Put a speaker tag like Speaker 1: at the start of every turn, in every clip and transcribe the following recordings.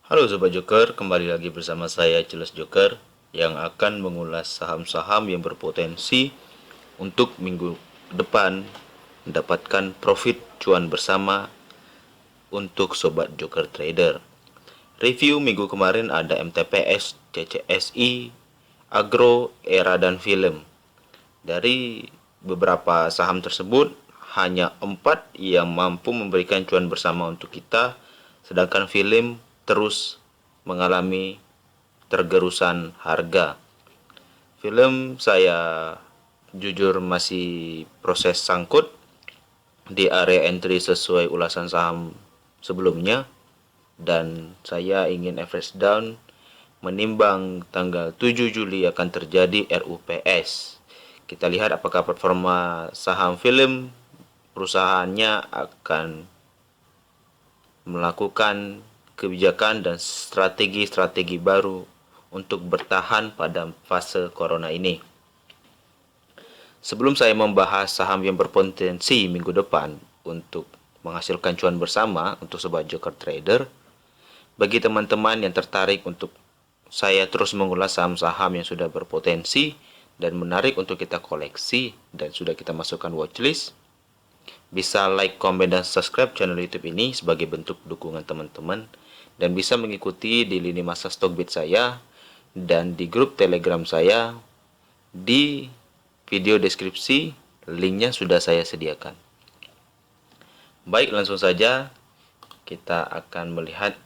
Speaker 1: Halo Sobat Joker, kembali lagi bersama saya Jelas Joker yang akan mengulas saham-saham yang berpotensi untuk minggu depan mendapatkan profit cuan bersama untuk Sobat Joker Trader. Review minggu kemarin ada MTPS, CCSI, Agro, Era, dan Film. Dari beberapa saham tersebut, hanya 4 yang mampu memberikan cuan bersama untuk kita, sedangkan film terus mengalami tergerusan harga. Film saya jujur masih proses sangkut di area entry sesuai ulasan saham sebelumnya, dan saya ingin average down menimbang tanggal 7 Juli akan terjadi RUPS. Kita lihat apakah performa saham film perusahaannya akan melakukan kebijakan dan strategi-strategi baru untuk bertahan pada fase corona ini. Sebelum saya membahas saham yang berpotensi minggu depan untuk menghasilkan cuan bersama untuk Sobat Joker Trader, bagi teman-teman yang tertarik untuk saya terus mengulas saham-saham yang sudah berpotensi dan menarik untuk kita koleksi dan sudah kita masukkan watchlist, bisa like, komen, dan subscribe channel YouTube ini sebagai bentuk dukungan teman-teman, dan bisa mengikuti di lini masa Stockbit saya dan di grup Telegram saya. Di video deskripsi linknya sudah saya sediakan. Baik, langsung saja kita akan melihat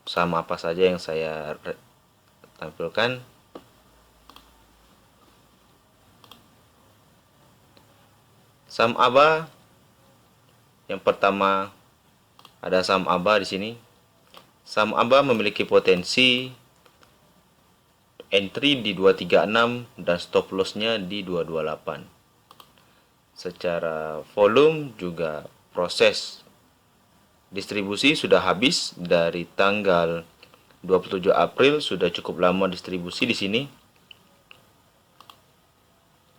Speaker 1: saham apa saja yang saya tampilkan. Saham ABA yang pertama ada saham ABA di sini. Saham ABA memiliki potensi entry di 236 dan stop lossnya di 228. Secara volume juga proses distribusi sudah habis dari tanggal 27 April, sudah cukup lama distribusi di sini.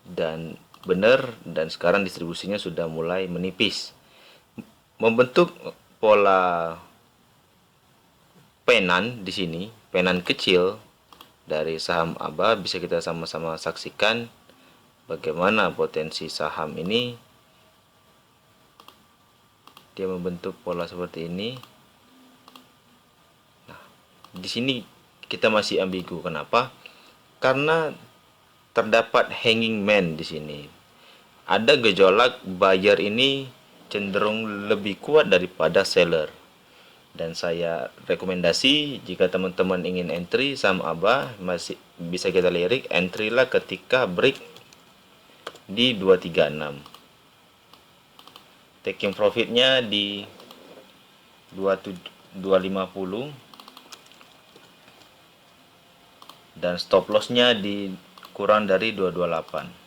Speaker 1: Dan benar, dan sekarang distribusinya sudah mulai menipis. Membentuk pola penan di sini, penan kecil dari saham ABA. Bisa kita sama-sama saksikan bagaimana potensi saham ini. Dia membentuk pola seperti ini. Nah, di sini kita masih ambigu. Kenapa? Karena terdapat hanging man di sini. Ada gejolak buyer ini cenderung lebih kuat daripada seller. Dan saya rekomendasi jika teman-teman ingin entry saham ABA, masih bisa kita lirik, entry lah ketika break di 236. Taking profitnya di 250 dan stop lossnya di kurang dari 228.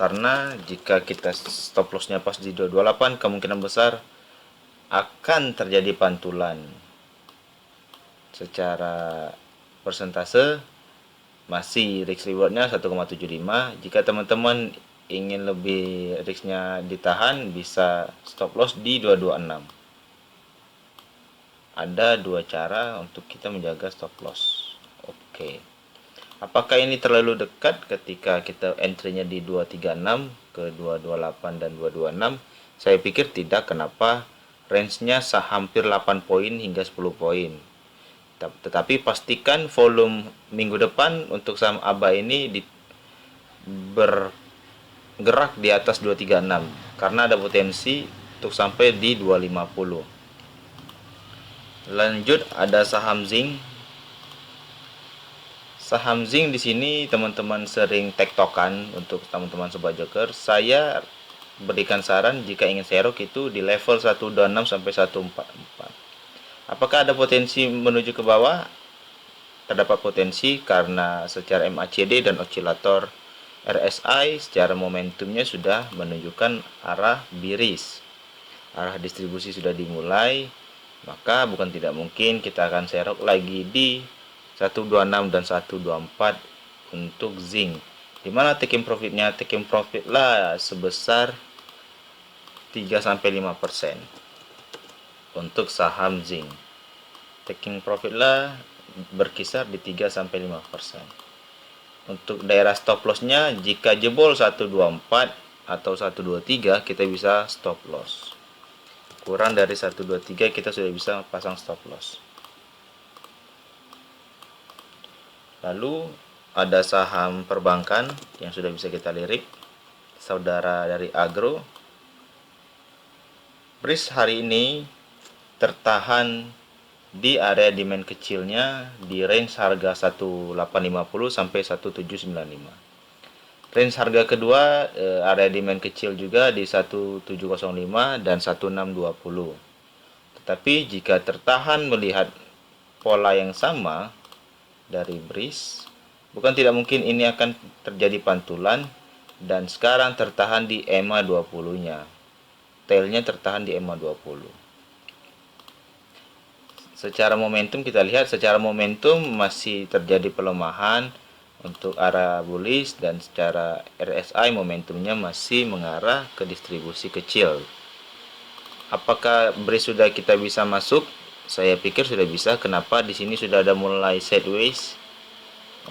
Speaker 1: Karena jika kita stop lossnya pas di 228, kemungkinan besar akan terjadi pantulan. Secara persentase masih risk rewardnya 1,75. Jika teman-teman ingin lebih risknya ditahan, bisa stop loss di 226. Ada dua cara untuk kita menjaga stop loss. Oke. Apakah ini terlalu dekat ketika kita entry-nya di 236 ke 228 dan 226? Saya pikir tidak. Kenapa? Range-nya hampir 8 poin hingga 10 poin. Tetapi pastikan volume minggu depan untuk saham ABA ini bergerak di atas 236 karena ada potensi untuk sampai di 250. Lanjut ada saham zinc. Saham zinc di sini teman-teman sering tektokan. Untuk teman-teman Sobat Joker, saya berikan saran jika ingin serok itu di level 126 sampai 144. Apakah ada potensi menuju ke bawah? Terdapat potensi karena secara MACD dan oscillator RSI secara momentumnya sudah menunjukkan arah bearish. Arah distribusi sudah dimulai, maka bukan tidak mungkin kita akan serok lagi di 126 dan 124 untuk zinc. Dimana taking profitnya? Taking profit lah sebesar 3-5%. Untuk saham zinc, taking profit lah berkisar di 3-5%. Untuk daerah stop lossnya, jika jebol 124 atau 123, kita bisa stop loss. Kurang dari 123 kita sudah bisa pasang stop loss. Lalu ada saham perbankan yang sudah bisa kita lirik, saudara dari agro. BRIS hari ini tertahan di area demand kecilnya di range harga 1850 sampai 1795. Range harga kedua area demand kecil juga di 1705 dan 1620. Tetapi jika tertahan melihat pola yang sama dari BRIS, bukan tidak mungkin ini akan terjadi pantulan, dan sekarang tertahan di EMA 20-nya. Tailnya tertahan di EMA 20. Secara momentum kita lihat, secara momentum masih terjadi pelemahan untuk arah bullish, dan secara RSI momentumnya masih mengarah ke distribusi kecil. Apakah BRIS sudah kita bisa masuk? Saya pikir sudah bisa. Kenapa? Di sini sudah ada mulai sideways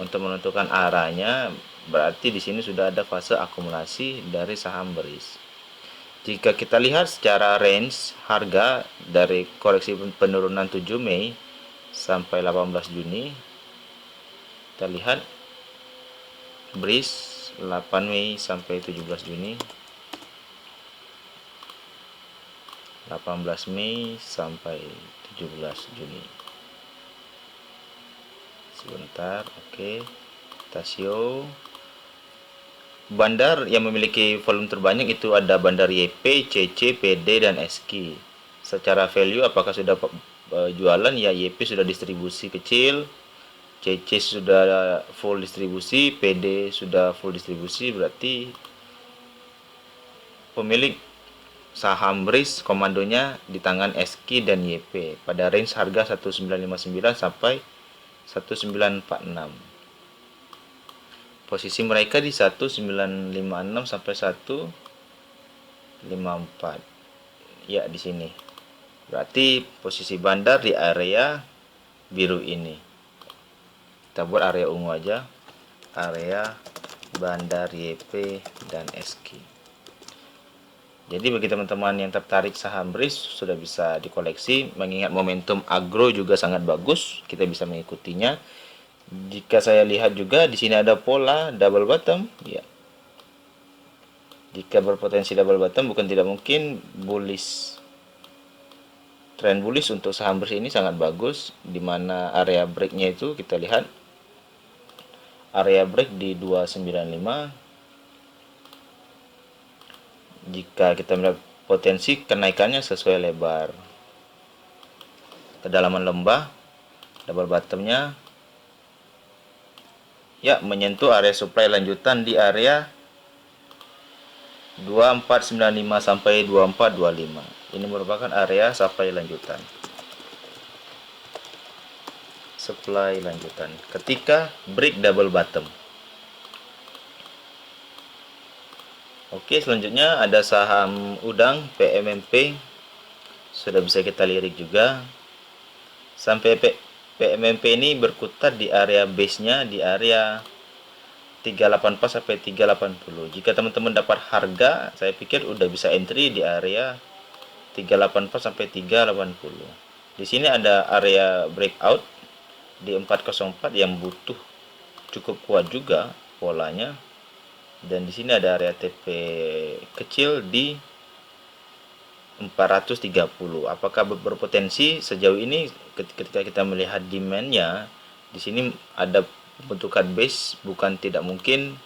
Speaker 1: untuk menentukan arahnya. Berarti di sini sudah ada fase akumulasi dari saham BRIS. Jika kita lihat secara range harga dari koreksi penurunan 7 Mei sampai 18 Juni, kita lihat BRIS 8 Mei sampai 17 Juni, 18 Mei sampai 17 Juni. Sebentar, oke. Kita show bandar yang memiliki volume terbanyak itu ada bandar YP, CC, PD, dan SQ. Secara value apakah sudah jualan? Ya, YP sudah distribusi kecil, CC sudah full distribusi, PD sudah full distribusi. Berarti pemilik saham BRIS komandonya di tangan SQ dan YP pada range harga 1959 sampai 1946. Posisi mereka di 1956 sampai 154. Ya, di sini. Berarti posisi bandar di area biru ini. Kita buat area ungu aja. Area bandar YP dan SQ. Jadi bagi teman-teman yang tertarik saham BRIS sudah bisa dikoleksi, mengingat momentum agro juga sangat bagus, kita bisa mengikutinya. Jika saya lihat juga di sini ada pola double bottom, ya. Jika berpotensi double bottom, bukan tidak mungkin bullish. Trend bullish untuk saham BRIS ini sangat bagus, di mana area breaknya itu kita lihat area break di 295. Jika kita melihat potensi kenaikannya sesuai lebar kedalaman lembah, double bottomnya ya menyentuh area supply lanjutan di area 2495 sampai 2425. Ini merupakan area supply lanjutan. Supply lanjutan ketika break double bottom. Oke, selanjutnya ada saham udang PMMP. Sudah bisa kita lirik juga. Sampai PMMP ini berkutat di area base-nya di area 384 sampai 380. Jika teman-teman dapat harga, saya pikir udah bisa entry di area 384 sampai 380. Di sini ada area breakout di 404 yang butuh cukup kuat juga polanya. Dan di sini ada area TP kecil di 430. Apakah berpotensi? Sejauh ini ketika kita melihat demand-nya, di sini ada pembentukan base, bukan tidak mungkin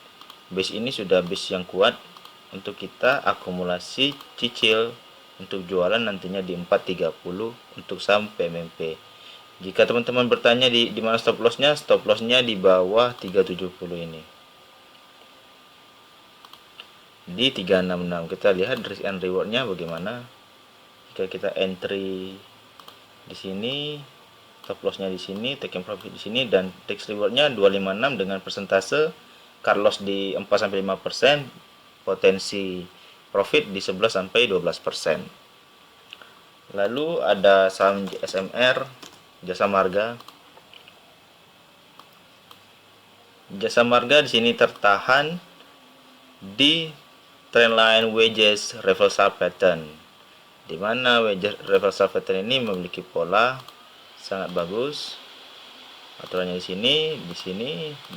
Speaker 1: base ini sudah base yang kuat untuk kita akumulasi cicil untuk jualan nantinya di 430 untuk saham PMMP. Jika teman-teman bertanya di mana stop loss-nya, stop loss-nya di bawah 370 ini. Di 366 kita lihat risk and reward-nya bagaimana. Jika kita entry di sini, stop loss-nya di sini, taking profit di sini, dan tax reward-nya 256 dengan persentase cut loss di 4-5%, potensi profit di 11 sampai 12%. Lalu ada saham JSMR, Jasa Marga. Jasa Marga di sini tertahan di trendline wedges reversal pattern, di mana wedges reversal pattern ini memiliki pola sangat bagus. Aturannya di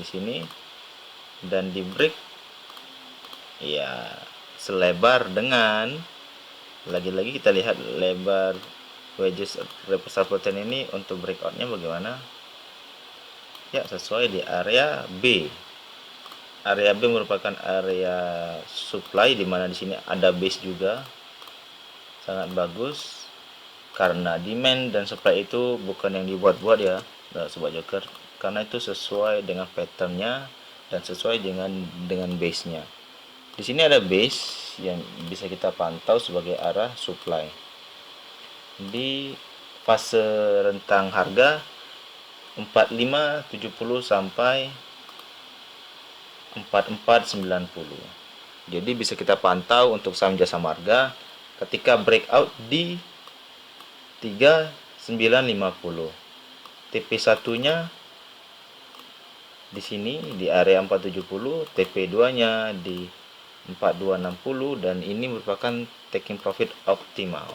Speaker 1: sini, dan di break ya selebar dengan, lagi-lagi kita lihat lebar wedges reversal pattern ini untuk breakoutnya bagaimana. Ya, sesuai di area B. Area B merupakan area supply, di mana di sini ada base juga sangat bagus, karena demand dan supply itu bukan yang dibuat-buat ya, sobat joker, karena itu sesuai dengan patternnya dan sesuai dengan base-nya. Di sini ada base yang bisa kita pantau sebagai arah supply di fase rentang harga 4570 sampai 4490. Jadi bisa kita pantau untuk saham Jasa Marga ketika breakout di 3950. TP1-nya di sini di area 470, TP2-nya di 4260, dan ini merupakan taking profit optimal.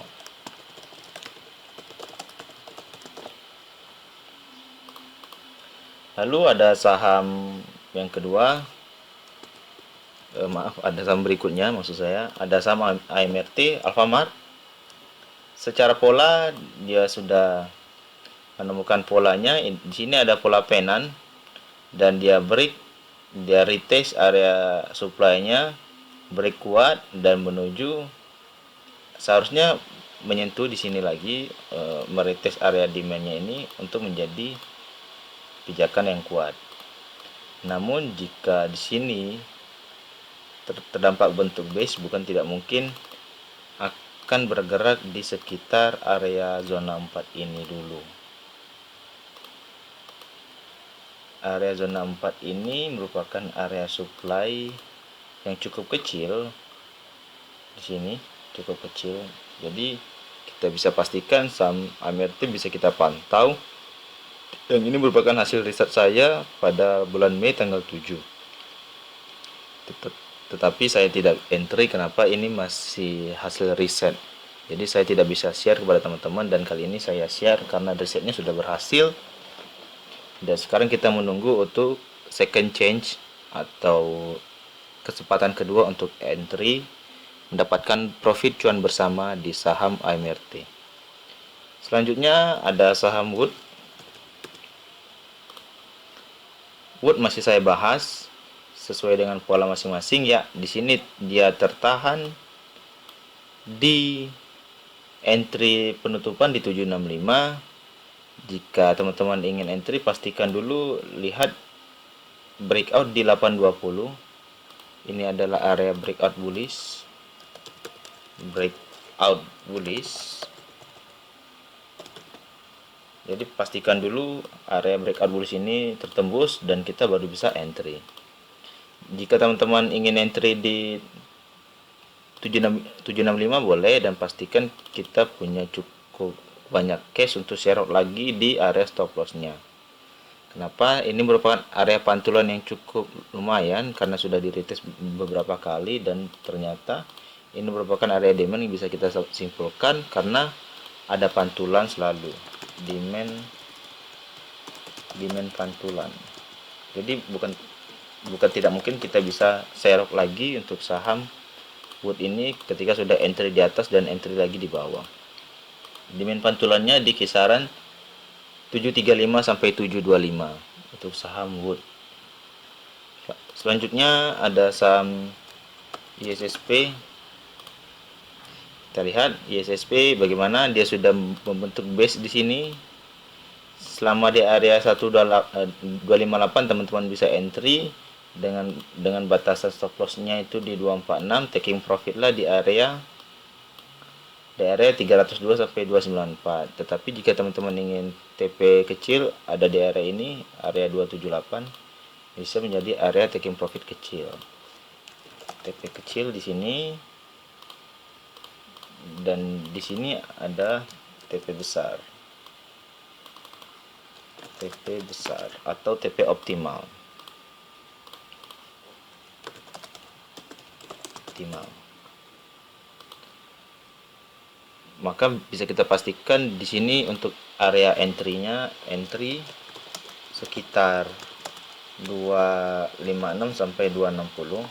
Speaker 1: Lalu ada saham yang kedua, ada saham berikutnya, maksud saya ada saham AMRT, Alfamart. Secara pola dia sudah menemukan polanya. Di sini ada pola penan dan dia break, dia retest area supply-nya, break kuat dan menuju, seharusnya menyentuh di sini lagi, meretest area demand-nya ini untuk menjadi pijakan yang kuat. Namun jika di sini terdampak bentuk base, bukan tidak mungkin akan bergerak di sekitar area zona 4 ini dulu. Area zona 4 ini merupakan area supply yang cukup kecil. Di sini cukup kecil. Jadi kita bisa pastikan saham AMRT bisa kita pantau. Dan ini merupakan hasil riset saya pada bulan Mei tanggal 7. Tetapi saya tidak entry, kenapa? Ini masih hasil riset. Jadi saya tidak bisa share kepada teman-teman, dan kali ini saya share karena risetnya sudah berhasil. Dan sekarang kita menunggu untuk second change atau kesempatan kedua untuk entry, mendapatkan profit cuan bersama di saham AMRT. Selanjutnya ada saham Wood. Wood masih saya bahas sesuai dengan pola masing-masing ya. Di sini dia tertahan di entry penutupan di 765. Jika teman-teman ingin entry, pastikan dulu lihat breakout di 820. Ini adalah area breakout bullish. Jadi pastikan dulu area breakout bullish ini tertembus dan kita baru bisa entry. Jika teman-teman ingin entry di 765 boleh, dan pastikan kita punya cukup banyak cash untuk share out lagi di area stop loss-nya. Kenapa? Ini merupakan area pantulan yang cukup lumayan karena sudah diretest beberapa kali, dan ternyata ini merupakan area demand yang bisa kita simpulkan karena ada pantulan selalu. Demand pantulan. Jadi bukan tidak mungkin kita bisa share lagi untuk saham Wood ini ketika sudah entry di atas dan entry lagi di bawah. Demand pantulannya di kisaran 735 sampai 725 untuk saham Wood. Selanjutnya ada saham ISSP. Kita lihat ISSP bagaimana dia sudah membentuk base di sini. Selama di area 258 teman-teman bisa entry dengan batasan stop loss-nya itu di 246, taking profit lah di area 302 sampai 294. Tetapi jika teman-teman ingin TP kecil, ada di area ini, area 278, bisa menjadi area taking profit kecil. TP kecil di sini dan di sini ada TP besar. TP besar atau TP optimal. Maka bisa kita pastikan di sini untuk area entry-nya sekitar 256 sampai 260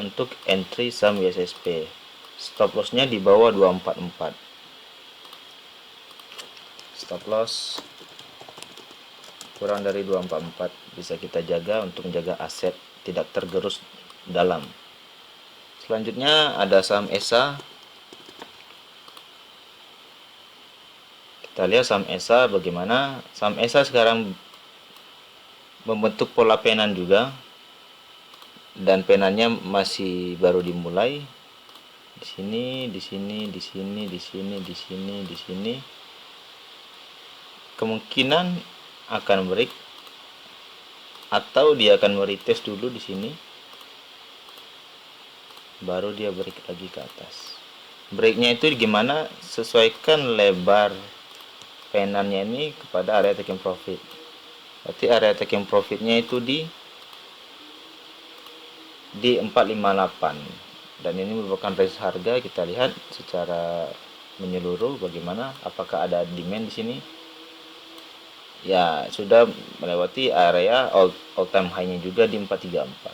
Speaker 1: untuk entry saham WSSP. Stop loss-nya di bawah 244. Stop loss kurang dari 244 bisa kita jaga untuk menjaga aset tidak tergerus dalam. Selanjutnya ada saham ESA. Kita lihat saham ESA bagaimana. Saham ESA sekarang membentuk pola penan juga, dan penannya masih baru dimulai. Di sini, di sini, di sini, di sini, di sini, di sini. Kemungkinan akan break atau dia akan meretest dulu di sini, baru dia break lagi ke atas. Breaknya itu gimana? Sesuaikan lebar penannya ini kepada area taking profit. Berarti area taking profitnya itu di 458, dan ini merupakan range harga. Kita lihat secara menyeluruh bagaimana, apakah ada demand di sini. Ya, sudah melewati area all time high-nya juga di 434.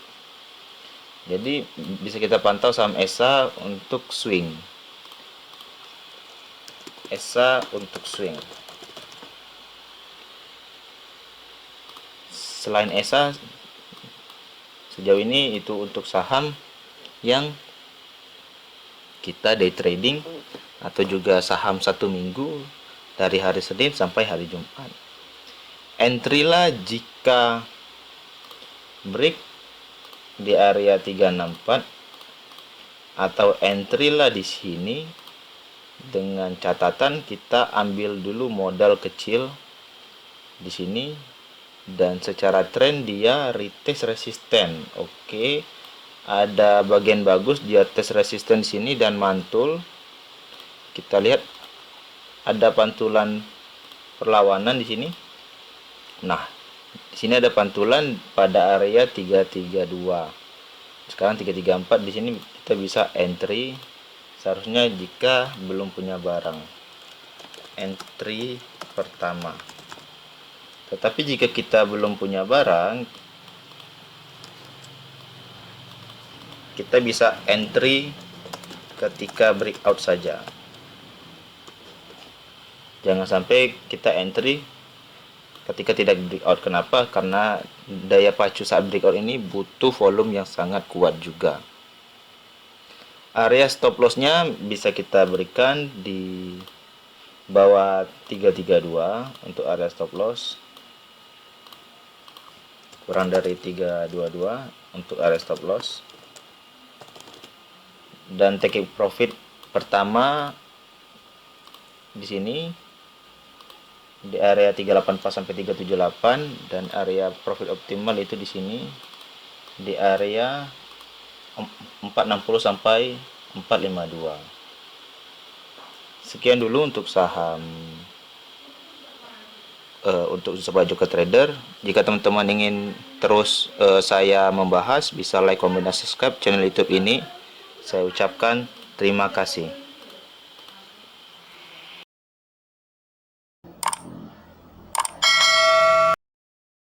Speaker 1: Jadi bisa kita pantau saham ESA untuk swing. ESA untuk swing. Selain ESA, sejauh ini itu untuk saham yang kita day trading atau juga saham 1 minggu dari hari Senin sampai hari Jumat. Entry lah jika break di area 364, atau entry lah di sini dengan catatan kita ambil dulu modal kecil di sini, dan secara tren dia retest resisten. Oke, ada bagian bagus dia tes resisten sini dan mantul. Kita lihat ada pantulan perlawanan di sini. Nah, di sini ada pantulan pada area 332. Sekarang 334, di sini kita bisa entry. Seharusnya jika belum punya barang, entry pertama. Tetapi jika kita belum punya barang, kita bisa entry ketika breakout saja. Jangan sampai kita entry ketika tidak breakout. Kenapa? Karena daya pacu saat breakout ini butuh volume yang sangat kuat juga. Area stop loss-nya bisa kita berikan di bawah 332 untuk area stop loss. Kurang dari 322 untuk area stop loss. Dan take profit pertama di sini di area 384 sampai 378, dan area profit optimal itu di sini di area 460 sampai 452. Sekian dulu untuk saham untuk Sobat Joker Trader. Jika teman-teman ingin terus saya membahas, bisa like, comment, dan subscribe channel YouTube ini. Saya ucapkan terima kasih.